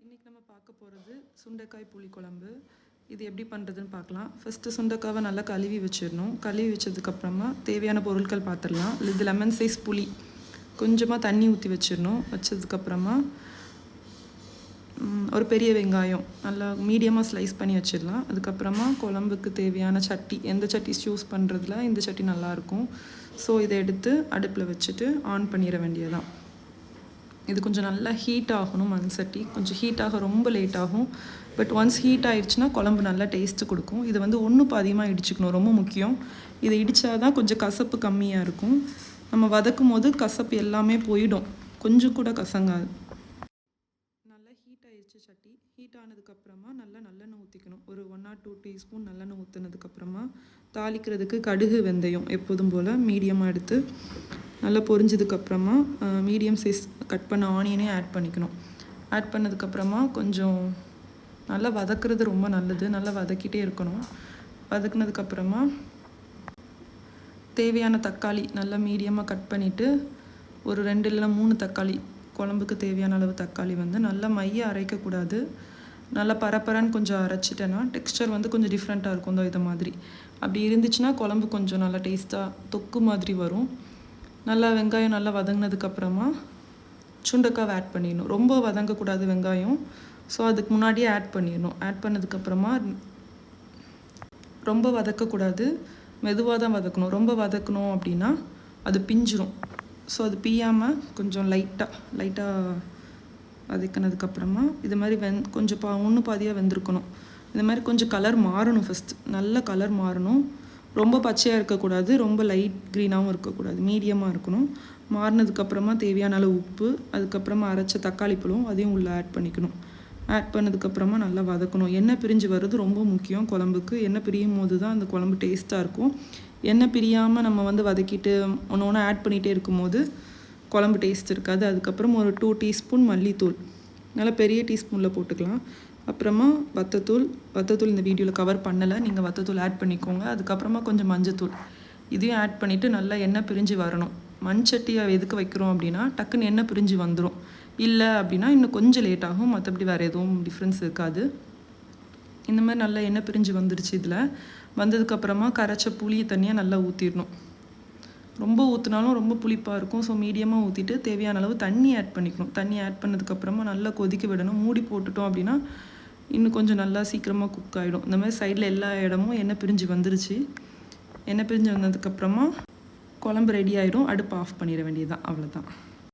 இன்றைக்கி நம்ம பார்க்க போகிறது சுண்டைக்காய் புளிக்குழம்பு. இது எப்படி பண்ணுறதுன்னு பார்க்கலாம். ஃபஸ்ட்டு சுண்டைக்காவை நல்லா கழுவி வச்சிடணும். கழுவி வச்சதுக்கப்புறமா தேவையான பொருட்கள் பார்த்துடலாம். இது லெமன் சைஸ் புளி, கொஞ்சமாக தண்ணி ஊற்றி வச்சிடணும். வச்சதுக்கப்புறமா ஒரு பெரிய வெங்காயம் நல்லா மீடியமாக ஸ்லைஸ் பண்ணி வச்சிடலாம். அதுக்கப்புறமா குழம்புக்கு தேவையான சட்டி, எந்த சட்டி யூஸ் பண்ணுறதுல இந்த சட்டி நல்லாயிருக்கும். ஸோ இதை எடுத்து அடுப்பில் வச்சுட்டு ஆன் பண்ணிட வேண்டியதான். இது கொஞ்சம் நல்லா ஹீட் ஆகணும். மண் சட்டி கொஞ்சம் ஹீட் ஆக ரொம்ப லேட் ஆகும். பட் ஒன்ஸ் ஹீட் ஆகிடுச்சுன்னா குழம்பு நல்லா டேஸ்ட்டு கொடுக்கும். இது வந்து ஒன்றும் அதிகமாக இடிச்சுக்கணும், ரொம்ப முக்கியம். இதை இடித்தா தான் கொஞ்சம் கசப்பு கம்மியாக இருக்கும். நம்ம வதக்கும் போது கசப்பு எல்லாமே போயிடும், கொஞ்சம் கூட கசங்காது. நல்லா ஹீட் ஆகிடுச்சு சட்டி. ஹீட் ஆனதுக்கப்புறமா நல்லா நல்லெண்ணெய் ஊற்றிக்கணும். ஒரு 1 or 2 டீஸ்பூன் நல்லெண்ணெய் ஊற்றினதுக்கப்புறமா தாளிக்கிறதுக்கு கடுகு வெந்தயம் எப்போதும் போல் மீடியமாக எடுத்து நல்லா பொரிஞ்சதுக்கப்புறமா மீடியம் சைஸ் கட் பண்ண ஆனியனையும் ஆட் பண்ணிக்கணும். ஆட் பண்ணதுக்கப்புறமா கொஞ்சம் நல்லா வதக்குறது ரொம்ப நல்லது. நல்லா வதக்கிட்டே இருக்கணும். வதக்குனதுக்கப்புறமா தேவையான தக்காளி நல்லா மீடியமாக கட் பண்ணிவிட்டு ஒரு 2 இல்லைனா 3 தக்காளி, குழம்புக்கு தேவையான அளவு தக்காளி வந்து நல்லா மைய அரைக்கக்கூடாது. நல்லா பரப்பரன்னு கொஞ்சம் அரைச்சிட்டேன்னா டெக்ஸ்டர் வந்து கொஞ்சம் டிஃப்ரெண்ட்டாக இருக்கும். இந்த மாதிரி அப்படி இருந்துச்சுன்னா குழம்பு கொஞ்சம் நல்லா டேஸ்ட்டாக தொக்கு மாதிரி வரும். நல்லா வெங்காயம் நல்லா வதங்கினதுக்கப்புறமா சுண்டைக்காவை ஆட் பண்ணிடணும். ரொம்ப வதங்கக்கூடாது வெங்காயம். ஸோ அதுக்கு முன்னாடியே ஆட் பண்ணிடணும். ஆட் பண்ணதுக்கப்புறமா ரொம்ப வதக்கக்கூடாது, மெதுவாக தான் வதக்கணும். ரொம்ப வதக்கணும் அப்படின்னா அது பிஞ்சிரும். ஸோ அது பிய்யாமல் கொஞ்சம் லைட்டாக வதக்கினதுக்கப்புறமா இது மாதிரி கொஞ்சம் ஒன்று பாதியாக வெந்திருக்கணும். இந்த மாதிரி கொஞ்சம் கலர் மாறணும். ஃபஸ்ட்டு நல்ல கலர் மாறணும். ரொம்ப பச்சையாக இருக்கக்கூடாது, ரொம்ப லைட் க்ரீனாகவும் இருக்கக்கூடாது, மீடியமாக இருக்கணும். மாறினதுக்கப்புறமா தேவையான அளவு உப்பு, அதுக்கப்புறமா அரைச்ச தக்காளி பழம் அதையும் உள்ளே ஆட் பண்ணிக்கணும். ஆட் பண்ணதுக்கப்புறமா நல்லா வதக்கணும். எண்ணெய் பிரிஞ்சு வர்றது ரொம்ப முக்கியம் குழம்புக்கு. எண்ணெய் பிரியும் போது தான் அந்த குழம்பு டேஸ்ட்டாக இருக்கும். எண்ணெய் பிரியாமல் நம்ம வந்து வதக்கிட்டு ஒன்று ஒன்று ஆட் பண்ணிகிட்டே இருக்கும்போது குழம்பு டேஸ்ட் இருக்காது. அதுக்கப்புறம் ஒரு 2 டீஸ்பூன் மல்லித்தூள் நல்லா பெரிய டீஸ்பூனில் போட்டுக்கலாம். அப்புறமா வத்தத்தூள் இந்த வீடியோவில் கவர் பண்ணலை, நீங்கள் வத்தத்தூள் ஆட் பண்ணிக்கோங்க. அதுக்கப்புறமா கொஞ்சம் மஞ்சத்தூள் இதையும் ஆட் பண்ணிவிட்டு நல்லா எண்ணெய் பிரிஞ்சு வரணும். மண் சட்டியை எதுக்கு வைக்கிறோம் அப்படின்னா டக்குன்னு எண்ணெய் பிரிஞ்சு வந்துடும். இல்லை அப்படின்னா இன்னும் கொஞ்சம் லேட் ஆகும், மற்றபடி வேறு எதுவும் டிஃப்ரென்ஸ் இருக்காது. இந்த மாதிரி நல்லா எண்ணெய் பிரிஞ்சு வந்துடுச்சு. இதில் வந்ததுக்கப்புறமா கரைச்ச புளி தண்ணியாக நல்லா ஊற்றிடணும். ரொம்ப ஊற்றினாலும் ரொம்ப புளிப்பாக இருக்கும். ஸோ மீடியமாக ஊற்றிட்டு தேவையான அளவு தண்ணி ஆட் பண்ணிக்கணும். தண்ணி ஆட் பண்ணதுக்கப்புறமா நல்லா கொதிக்க விடணும். மூடி போட்டுட்டோம் அப்படின்னா இன்னும் கொஞ்சம் நல்லா சீக்கிரமாக குக் ஆகிடும். இந்த மாதிரி சைடில் எல்லா இடமும் எண்ணெய் பிரிஞ்சு வந்துருச்சு. எண்ணெய் பிரிஞ்சு வந்ததுக்கப்புறமா குழம்பு ரெடி ஆகிடும். அடுப்பு ஆஃப் பண்ணிட வேண்டியதுதான், அவ்வளோதான்.